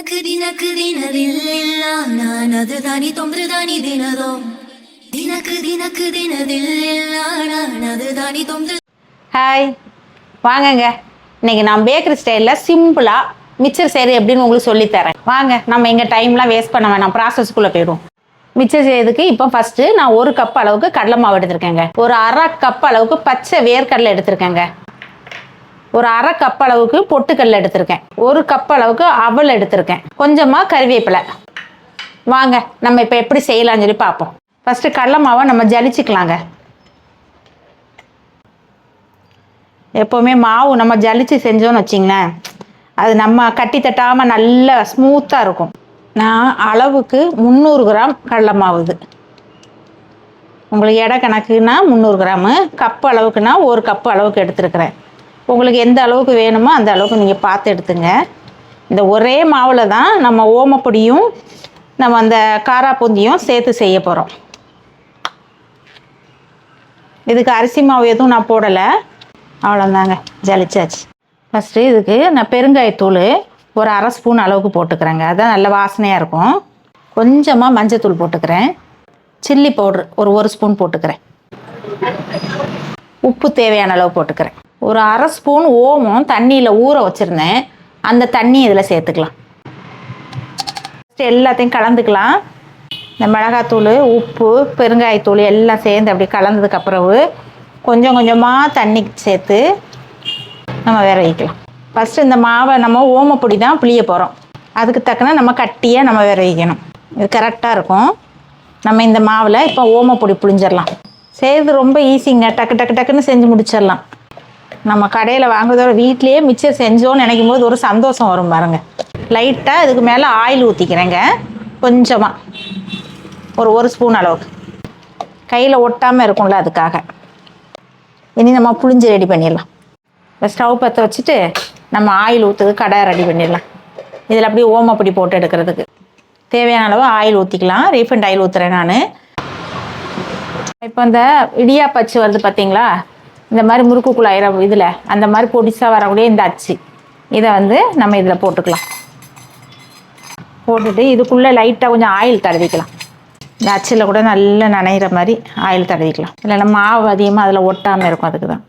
ದಿನಕ್ಕೆ ದಿನಕ್ಕೆ ದಿನದಿಲ್ಲ ನಾನದು ದಾನಿ ತೊಂದ್ರೆ ದಾನಿ ದಿನದೋ ದಿನಕ್ಕೆ ದಿನಕ್ಕೆ ದಿನದಿಲ್ಲ ನಾನದು ದಾನಿ ತೊಂದ್ರೆ. ஹாய் வாங்கங்க. இன்னைக்கு நான் பேக்கரி ஸ்டைலில் சிம்பிளாக மிச்சர் செய்கிறது எப்படின்னு உங்களுக்கு சொல்லித்தரேன். வாங்க, நம்ம இங்கே டைம்லாம் வேஸ்ட் பண்ண வேணாம், ப்ராசஸ்க்குள்ளே போயிடும். மிச்சர் செய்யறதுக்கு இப்போ ஃபஸ்ட்டு நான் 1 கப் அளவுக்கு கடலை மாவு எடுத்திருக்கேங்க. ஒரு அரை கப் அளவுக்கு பச்சை வேர்க்கடலை எடுத்திருக்கேங்க. ஒரு அரை கப் அளவுக்கு பொட்டுக்கடலை எடுத்திருக்கேன். 1 கப் அளவுக்கு அவல் எடுத்திருக்கேன். கொஞ்சமாக கறிவேப்பிலை. வாங்க நம்ம இப்போ எப்படி செய்யலாம்னு சொல்லி பார்ப்போம். ஃபஸ்ட்டு கடலை மாவை நம்ம ஜலிச்சுக்கலாங்க. எப்போவுமே மாவு நம்ம ஜலிச்சு செஞ்சோன்னு வச்சிங்களேன், அது நம்ம கட்டி தட்டாமல் நல்லா ஸ்மூத்தாக இருக்கும். நான் அளவுக்கு 300 கிராம் கடலை மாவு. இது உங்களுக்கு எடை கணக்குன்னா 300 கிராமு, கப்பு அளவுக்குன்னா 1 கப்பு அளவுக்கு எடுத்துருக்கிறேன். உங்களுக்கு எந்த அளவுக்கு வேணுமோ அந்த அளவுக்கு நீங்கள் பார்த்து எடுத்துங்க. இந்த ஒரே மாவில் தான் நம்ம ஓமப்பொடியும் நம்ம அந்த காராப்பூந்தியும் சேர்த்து செய்ய போகிறோம். இதுக்கு அரிசி மாவு எதுவும் நான் போடலை, அவ்வளோந்தாங்க, ஜலிச்சாச்சு. ஃபஸ்ட்டு இதுக்கு நான் பெருங்காயத்தூள் ஒரு அரை ஸ்பூன் அளவுக்கு போட்டுக்கிறேங்க. அதுதான் நல்ல வாசனையாக இருக்கும். கொஞ்சமாக மஞ்சத்தூள் போட்டுக்கிறேன். சில்லி பவுட்ரு ஒரு ஸ்பூன் போட்டுக்கிறேன். உப்பு தேவையான அளவு போட்டுக்கிறேன். ஒரு அரை ஸ்பூன் ஓமம் தண்ணியில் ஊற வச்சுருந்தேன், அந்த தண்ணி இதில் சேர்த்துக்கலாம். எல்லாத்தையும் கலந்துக்கலாம். இந்த மிளகாத்தூள், உப்பு, பெருங்காயத்தூள் எல்லாம் சேர்ந்து அப்படி கலந்ததுக்கப்புறவு கொஞ்சம் கொஞ்சமாக தண்ணி சேர்த்து நம்ம வேற வைக்கலாம். ஃபஸ்ட்டு இந்த மாவை நம்ம ஓமப்பொடி தான் புளிய போகிறோம், அதுக்கு தக்கன நம்ம கட்டியாக நம்ம வேற வைக்கணும். இது கரெக்டாக இருக்கும். நம்ம இந்த மாவில் இப்போ ஓமப்பொடி புளிஞ்சிடலாம். செய்கிறது ரொம்ப ஈஸிங்க, டக்கு டக்கு டக்குன்னு செஞ்சு முடிச்சிடலாம். நம்ம கடையில் வாங்குறதோட வீட்லேயே மிச்சர் செஞ்சோன்னு நினைக்கும் போது ஒரு சந்தோஷம் வரும் பாருங்க. லைட்டாக இதுக்கு மேலே ஆயில் ஊற்றிக்கிறேங்க. கொஞ்சமாக ஒரு ஸ்பூன் அளவுக்கு கையில் ஒட்டாமல் இருக்கும்ல, அதுக்காக. இனி நம்ம புளிஞ்சு ரெடி பண்ணிடலாம். இப்போ ஸ்டவ் பற்ற வச்சுட்டு நம்ம ஆயில் ஊற்றுறது கடை ரெடி பண்ணிடலாம். இதில் அப்படியே ஓமப்பொடி போட்டு எடுக்கிறதுக்கு தேவையான அளவு ஆயில் ஊற்றிக்கலாம். ரீஃபண்ட் ஆயில் ஊற்றுறேன் நான். இப்போ இந்த இடியாப்பச்சு வருது பார்த்தீங்களா, இந்த மாதிரி முறுக்கு குழாயிற இதில் அந்த மாதிரி பொடிசாக வரக்கூடிய இந்த அச்சு, இதை வந்து நம்ம இதில் போட்டுக்கலாம். போட்டுட்டு இதுக்குள்ளே லைட்டாக கொஞ்சம் ஆயில் தடவிக்கலாம். இந்த அச்சில் கூட நல்லா நனைகிற மாதிரி ஆயில் தடவிக்கலாம். இல்லைன்னா மாவு அதிகமாக அதில் ஒட்டாமல் இருக்கும், அதுக்கு தான்.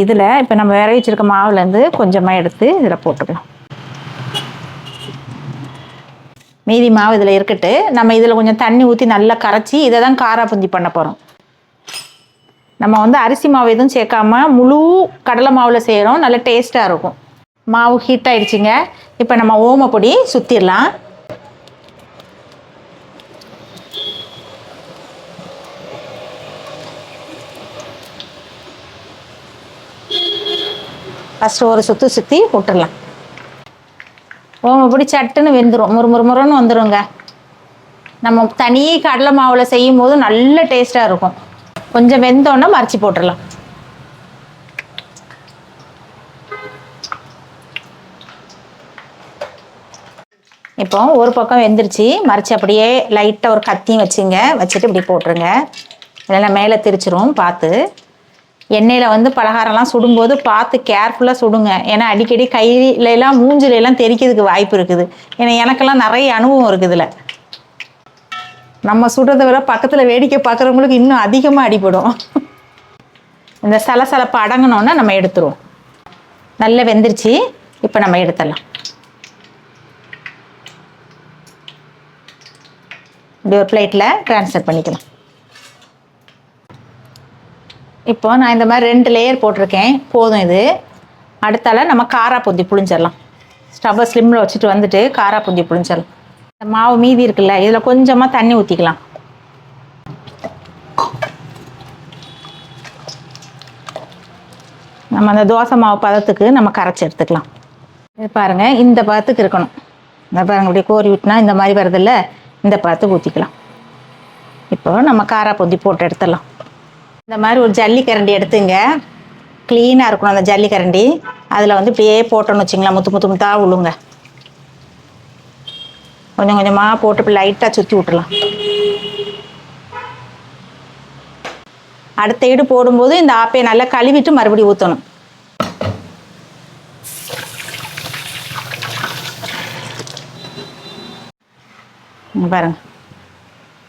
இதில் இப்போ நம்ம வேற வச்சுருக்க மாவுலேருந்து கொஞ்சமாக எடுத்து இதில் போட்டுக்கலாம். மீதி மாவு இதில் இருக்கட்டு, நம்ம இதில் கொஞ்சம் தண்ணி ஊற்றி நல்லா கரைச்சி இதை தான் காராப்பூந்தி பண்ண போகிறோம். நம்ம வந்து அரிசி மாவு எதுவும் சேர்க்காம முழு கடலை மாவில் செய்கிறோம், நல்ல டேஸ்ட்டாக இருக்கும். மாவு ஹீட் ஆகிடுச்சிங்க. இப்போ நம்ம ஓமப்பொடி சுற்றிடலாம். ஃபஸ்ட்டு ஒரு சுற்றி விட்டுடலாம். ஓமப்பொடி சட்டுன்னு வெந்துடும், முறுமுறுன்னு வந்துடுங்க. நம்ம தனி கடலை மாவில் செய்யும் போது நல்ல டேஸ்ட்டாக இருக்கும். கொஞ்சம் வெந்தோன்னா மறைச்சி போட்டுடலாம். இப்போ ஒரு பக்கம் வெந்துருச்சு, மறைச்சி அப்படியே லைட்டாக ஒரு கத்தியும் வச்சுட்டு இப்படி போட்டுருங்க. இல்லைன்னா மேலே திரிச்சிரும், பார்த்து. எண்ணெயில் வந்து பலகாரம்லாம் சுடும்போது பார்த்து கேர்ஃபுல்லாக சுடுங்க. ஏன்னா அடிக்கடி கையிலலாம் மூஞ்சிலெல்லாம் தெறிக்கிறதுக்கு வாய்ப்பு இருக்குது. ஏன்னா எனக்கெல்லாம் நிறைய அனுபவம் இருக்குது. இதில் நம்ம சுடுறதை விட பக்கத்தில் வேடிக்கை பார்க்குறவங்களுக்கு இன்னும் அதிகமாக அடிபடும். இந்த சலசலப்பு அடங்கினோன்னா நம்ம எடுத்துருவோம். நல்லா வெந்துருச்சு, இப்போ நம்ம எடுத்துடலாம். இப்படி ஒரு பிளேட்டில் ட்ரான்ஸ்ஃபர் பண்ணிக்கலாம். இப்போ நான் இந்த மாதிரி 2 லேயர் போட்டிருக்கேன், போதும் இது. அடுத்தால நம்ம காராப்பூந்தி புளிஞ்சிடலாம். ஸ்டவ்வை ஸ்லிம்மில் வச்சுட்டு வந்துட்டு காராப்பூந்தி புளிஞ்சிடலாம். இந்த மாவு மீதி இருக்குல்ல, இதில் கொஞ்சமாக தண்ணி ஊற்றிக்கலாம். நம்ம அந்த தோசை மாவு பதத்துக்கு நம்ம கரைச்சி எடுத்துக்கலாம். இது பாருங்கள், இந்த பதத்துக்கு இருக்கணும். இந்த பாருங்கள், அப்படியே கோரி விட்டுனா இந்த மாதிரி வருதில்ல, இந்த பதத்துக்கு ஊற்றிக்கலாம். இப்போ நம்ம காராப்பூந்தி போட்டு எடுத்துடலாம். இந்த மாதிரி ஒரு ஜல்லிக்கரண்டி எடுத்துங்க, க்ளீனாக இருக்கணும் அந்த ஜல்லிக்கரண்டி. அதில் வந்து இப்படியே போட்டோன்னு வச்சிங்களா, முத்தாக விழுங்க. கொஞ்சம் கொஞ்சமாக போட்டு இப்படி லைட்டாக சுற்றி விட்டுலாம். அடுத்த ஈடு போடும்போது இந்த ஆப்பையை நல்லா கழுவிட்டு மறுபடியும் ஊற்றணும். இங்கே பாருங்கள்,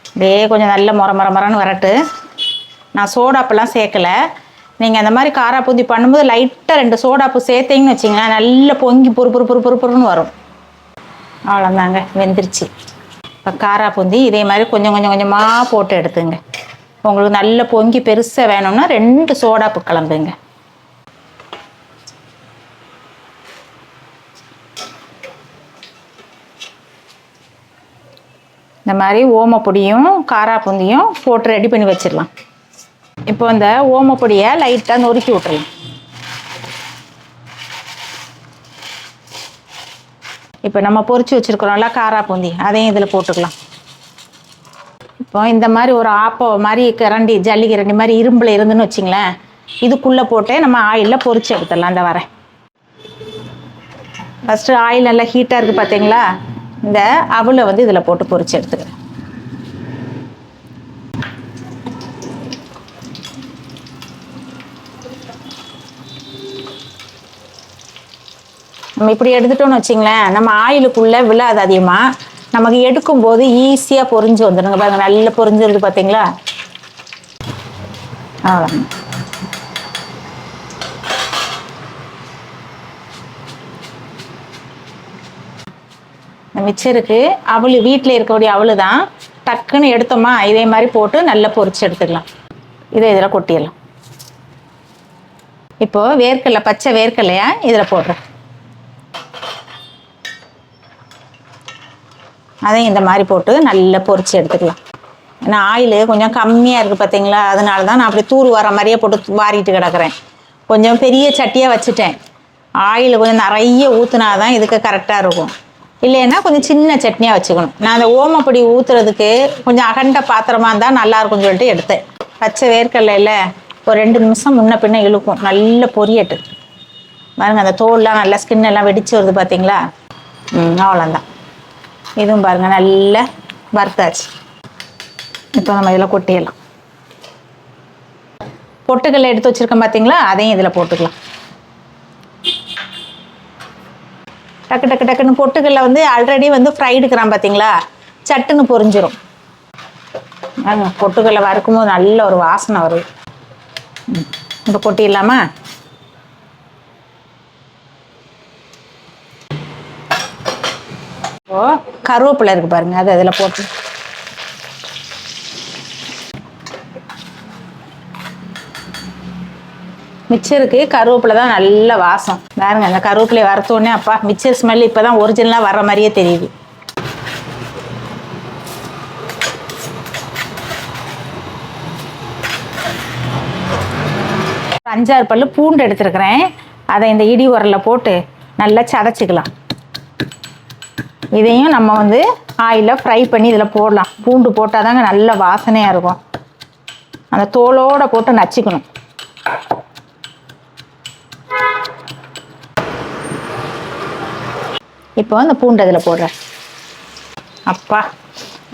அப்படியே கொஞ்சம் நல்ல மொரன்னு வரட்டு. நான் சோடாப்பெல்லாம் சேர்க்கலை. நீங்கள் அந்த மாதிரி காராப்பூந்தி பண்ணும்போது லைட்டாக 2 சோடாப்பு சேர்த்தீங்கன்னு வச்சிங்களேன், நல்ல பொங்கி பொறுப்புன்னு வரும். அவ்வளோதாங்க, வெந்துருச்சு. இப்போ காராப்பூந்தி இதே மாதிரி கொஞ்சமாக போட்டு எடுத்துங்க. உங்களுக்கு நல்ல பொங்கி பெருசாக வேணும்னா 2 சோடாப்பு கலந்துங்க. இந்த மாதிரி ஓமப்பொடியும் காராப்பூந்தியும் போட்டு ரெடி பண்ணி வச்சிடலாம். இப்போ இந்த ஓமப்பொடியை லைட்டாக நொறுக்கி விட்டுறலாம். இப்போ நம்ம பொரிச்சு வச்சுருக்கிறோம்ல காராப்பூந்தி, அதையும் இதில் போட்டுக்கலாம். இப்போ இந்த மாதிரி ஒரு ஆப்பம் மாதிரி கரண்டி, ஜல்லி கரண்டி மாதிரி இரும்பில் இருந்துன்னு வச்சிங்களேன், இதுக்குள்ளே போட்டு நம்ம ஆயிலில் பொரிச்சு எடுத்துடலாம். இந்த வரேன். ஃபஸ்ட்டு ஆயில் நல்லா ஹீட்டாக இருக்குது பார்த்தீங்களா, இந்த அவலை வந்து இதில் போட்டு பொரிச்சு எடுத்துக்கிறேன். நம்ம இப்படி எடுத்துட்டோம்னு வச்சிங்களேன், நம்ம ஆயிலுக்குள்ளே விழாது அதிகமாக, நமக்கு எடுக்கும்போது ஈஸியாக பொரிஞ்சு வந்துடுங்க. பாருங்கள், நல்லா பொரிஞ்சிருக்கு பார்த்தீங்களா. அவ்வளோ மிச்சருக்கு அவள் வீட்டில் இருக்கக்கூடிய அவள் தான், டக்குன்னு எடுத்தோமா இதே மாதிரி போட்டு நல்லா பொரிச்சு எடுத்துக்கலாம். இதை இதில் கொட்டிடலாம். இப்போது வேர்க்கடலை, பச்சை வேர்க்கடலையா இதில் போடுறேன். அதையும் இந்த மாதிரி போட்டு நல்லா பொரிச்சு எடுத்துக்கலாம். ஏன்னா ஆயில் கொஞ்சம் கம்மியாக இருக்குது பார்த்தீங்களா, அதனால தான் நான் அப்படி தூர் வர மாதிரியே போட்டு வாரிட்டு கிடக்கிறேன். கொஞ்சம் பெரிய சட்டியாக வச்சுட்டேன். ஆயில் கொஞ்சம் நிறைய ஊற்றுனா தான் இதுக்கு கரெக்டாக இருக்கும். இல்லைன்னா கொஞ்சம் சின்ன சட்னியாக வச்சுக்கணும். நான் அந்த ஓமப்பொடி ஊற்றுறதுக்கு கொஞ்சம் அகண்ட பாத்திரமாக இருந்தால் நல்லாயிருக்கும்னு சொல்லிட்டு எடுத்தேன். பச்சை வேர்க்கடலையில் ஒரு 2 நிமிஷம் முன்ன பின்ன இழுக்கும், நல்ல பொரியட்டு. பாருங்கள், அந்த தோல்லாம் நல்லா ஸ்கின்னெல்லாம் வெடிச்சு வருது பார்த்தீங்களா. அவ்வளோதான். இதுவும் பாருங்கள் நல்லா வறுத்தாச்சு. இப்போ நம்ம இதில் கொட்டிடலாம். பொட்டுக்கல்லை எடுத்து வச்சுருக்கோம் பார்த்தீங்களா, அதையும் இதில் போட்டுக்கலாம். டக்குன்னு பொட்டுக்கல்லை வந்து ஆல்ரெடி வந்து ஃப்ரைடுக்கிறான் பார்த்தீங்களா, சட்டுன்னு பொரிஞ்சிரும். பொட்டுக்கல்லை வறுக்கும்போது நல்ல ஒரு வாசனை வருது. இப்போ கொட்டிடலாமா. இப்போ கருவேப்பிலை இருக்குது பாருங்கள், அது அதில் போட்டு மிச்சருக்கு கருவேப்பிலை தான் நல்ல வாசம். பாருங்க, அந்த கருவேப்பிலையை வறுத்தோடனே அப்பா மிச்சர் ஸ்மெல் இப்போ தான் ஒரிஜினலாக வர்ற மாதிரியே தெரியுது. ஒரு 5-6 பல்லு பூண்டு எடுத்துருக்கிறேன். அதை இந்த இடி உரலில் போட்டு நல்லா சதைச்சிக்கலாம். இதையும் நம்ம வந்து ஆயிலில் ஃப்ரை பண்ணி இதில் போடலாம். பூண்டு போட்டால் தாங்க நல்ல வாசனையாக இருக்கும். அந்த தோலோடு போட்டு நச்சுக்கணும். இப்போ அந்த பூண்டு அதில் போடுறேன். அப்பா,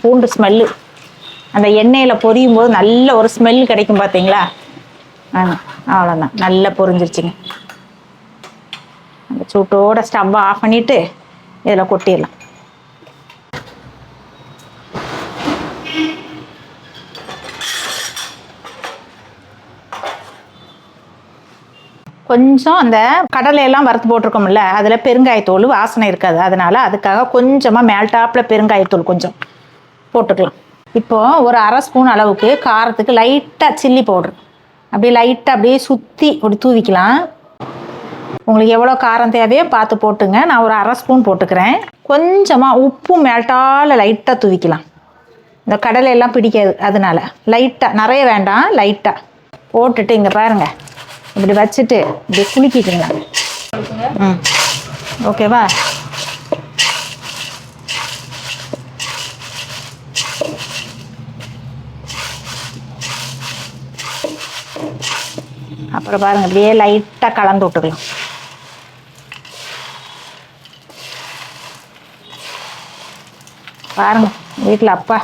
பூண்டு ஸ்மெல்லு அந்த எண்ணெயில் பொரியும் போது நல்ல ஒரு ஸ்மெல் கிடைக்கும் பார்த்தீங்களா. அவ்வளோதான், நல்லா பொரிஞ்சிருச்சுங்க. அந்த சூட்டோட ஸ்டவ்வை ஆஃப் பண்ணிவிட்டு இதில் கொட்டிடலாம். கொஞ்சம் அந்த கடலையெல்லாம் வறுத்து போட்டிருக்கோம்ல, அதில் பெருங்காயத்தூள் வாசனை இருக்காது. அதனால் அதுக்காக கொஞ்சமாக மேல்டாப்பில் பெருங்காயத்தூள் கொஞ்சம் போட்டுக்கலாம். இப்போது ஒரு 1/2 ஸ்பூன் அளவுக்கு காரத்துக்கு லைட்டாக சில்லி பவுட்ரு அப்படியே லைட்டாக அப்படியே சுற்றி அப்படி தூவிக்கலாம். உங்களுக்கு எவ்வளோ காரம் தேவையோ பார்த்து போட்டுங்க. நான் ஒரு 1/2 ஸ்பூன் போட்டுக்கிறேன். கொஞ்சமாக உப்பும் மேல்டால் லைட்டாக தூவிக்கலாம். இந்த கடலையெல்லாம் பிடிக்காது, அதனால் லைட்டாக, நிறைய வேண்டாம், லைட்டாக போட்டுட்டு இங்கே பாருங்கள், இப்படி வச்சுட்டு இப்படி குலுக்கிக்குங்க. ஓகேவா. அப்புறம் பாருங்கள், இப்படியே லைட்டாக கலந்து விட்டுக்கலாம். பாருங்கள், வீட்டில் அப்பா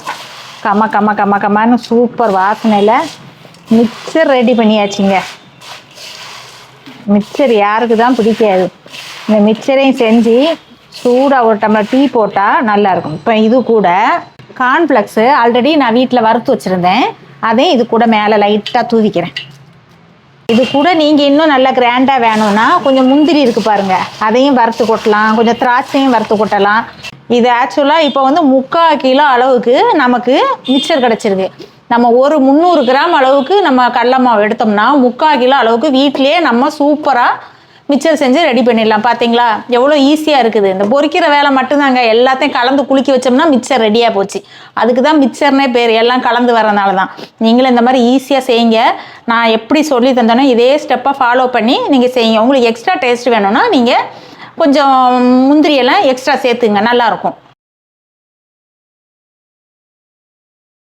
கம்மான்னு சூப்பர் வாசனையில் மிக்சர் ரெடி பண்ணியாச்சுங்க. மிக்சர் யாருக்கு தான் பிடிக்காது. இந்த மிக்சரையும் செஞ்சு சூடாக ஒரு டம்ளர் டீ போட்டால் நல்லாயிருக்கும். இப்போ இது கூட கார்ன்ஃப்ளெக்ஸு ஆல்ரெடி நான் வீட்டில் வறுத்து வச்சுருந்தேன், அதையும் இது கூட மேலே லைட்டாக தூவிக்கிறேன். இது கூட நீங்கள் இன்னும் நல்லா கிராண்டாக வேணும்னா கொஞ்சம் முந்திரி இருக்குது பாருங்கள், அதையும் வறுத்து கொட்டலாம், கொஞ்சம் திராட்சையும் வறுத்து கொட்டலாம். இது ஆக்சுவலாக இப்போ வந்து 3/4 கிலோ அளவுக்கு நமக்கு மிக்சர் கிடச்சிருக்கு. நம்ம ஒரு 300 கிராம் அளவுக்கு நம்ம கடலை மாவு எடுத்தோம்னா 3/4 கிலோ அளவுக்கு வீட்டிலேயே நம்ம சூப்பராக மிக்சர் செஞ்சு ரெடி பண்ணிடலாம். பார்த்தீங்களா எவ்வளோ ஈஸியாக இருக்குது. இந்த பொரிக்கிற வேலை மட்டும்தாங்க, எல்லாத்தையும் கலந்து குலுக்கி வச்சோம்னா மிக்சர் ரெடியாக போச்சு. அதுக்கு தான் மிக்சர்னே பேர், எல்லாம் கலந்து வரனால தான். நீங்களும் இந்த மாதிரி ஈஸியாக செய்யுங்க. நான் எப்படி சொல்லி தந்தேனோ இதே ஸ்டெப்பை ஃபாலோ பண்ணி நீங்கள் செய்யுங்க. உங்களுக்கு எக்ஸ்ட்ரா டேஸ்ட் வேணும்னா நீங்கள் கொஞ்சம் முந்திரியெல்லாம் எக்ஸ்ட்ரா சேர்த்துங்க, நல்லாயிருக்கும்.